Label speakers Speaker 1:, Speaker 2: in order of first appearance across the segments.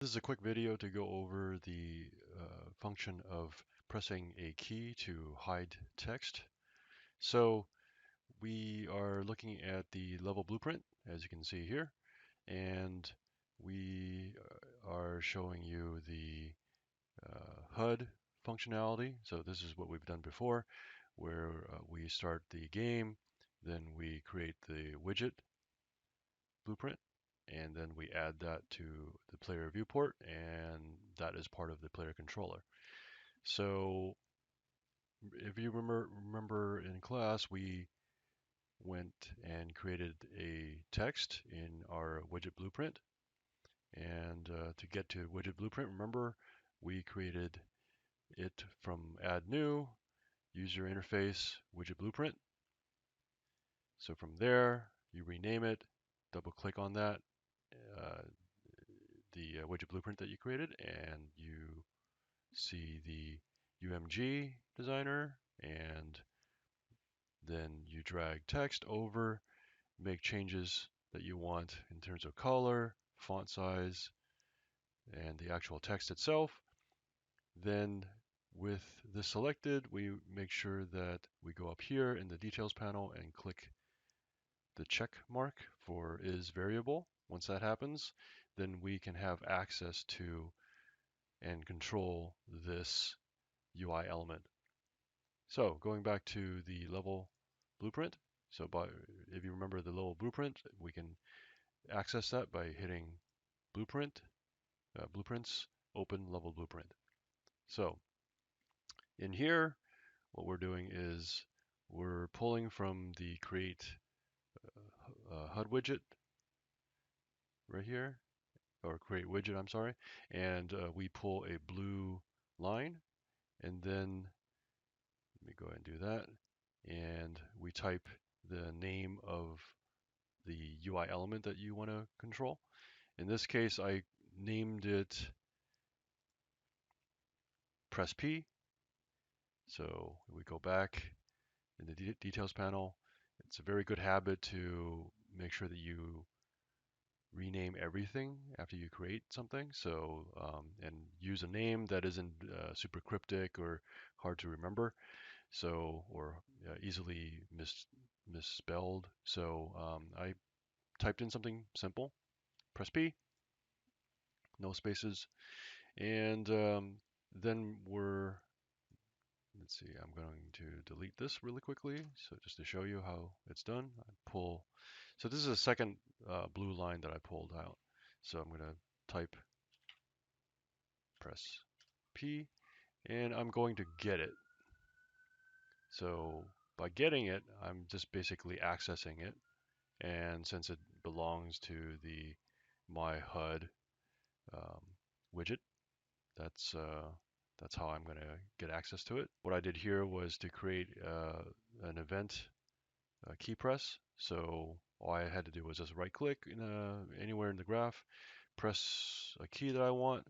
Speaker 1: This is a quick video to go over the function of pressing a key to hide text. So we are looking at the level blueprint, as you can see here, and we are showing you the HUD functionality. So this is what we've done before, where we start the game, then we create the widget blueprint, and then we add that to the player viewport, and that is part of the player controller. So if you remember in class, we went and created a text in our widget blueprint. And to get to widget blueprint, remember, we created it from add new, user interface, widget blueprint. So from there, you rename it, double click on that, uh, the widget blueprint that you created, and you see the UMG designer, and then you drag text over, make changes that you want in terms of color, font size, and the actual text itself. Then with this selected, we make sure that we go up here in the details panel and click the check mark for is variable. Once that happens, then we can have access to and control this UI element. So going back to the level blueprint, so if you remember the level blueprint, we can access that by hitting blueprint, blueprints, open level blueprint. So in here, what we're doing is we're pulling from the create HUD widget right here, or create widget, I'm sorry, and we pull a blue line, and then let me go ahead and do that, and we type the name of the UI element that you want to control. In this case, I named it press P. So we go back in the details panel. It's a very good habit to make sure that you rename everything after you create something. So and use a name that isn't super cryptic or hard to remember. So or easily misspelled. So I typed in something simple. Press P, no spaces, and then let's see, I'm going to delete this really quickly. So just to show you how it's done, I pull, so this is a second blue line that I pulled out. So I'm going to type press P, and I'm going to get it. So by getting it, I'm just basically accessing it. And since it belongs to the my HUD widget, that's how I'm going to get access to it. What I did here was to create an event key press. So all I had to do was just right click anywhere in the graph, press a key that I want,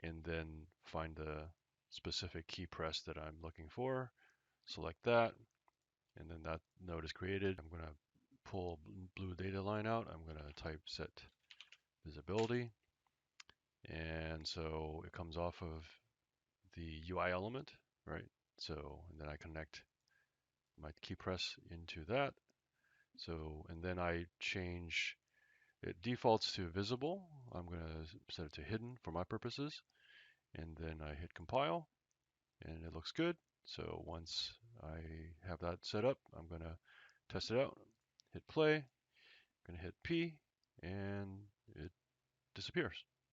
Speaker 1: and then find the specific key press that I'm looking for, select that, and then that node is created. I'm going to pull blue data line out. I'm going to type set visibility, and so it comes off of the UI element, right? So, and then I connect my key press into that. So, and then I change, it defaults to visible. I'm going to set it to hidden for my purposes. And then I hit compile, and it looks good. So once I have that set up, I'm going to test it out. Hit play, I'm going to hit P, and it disappears.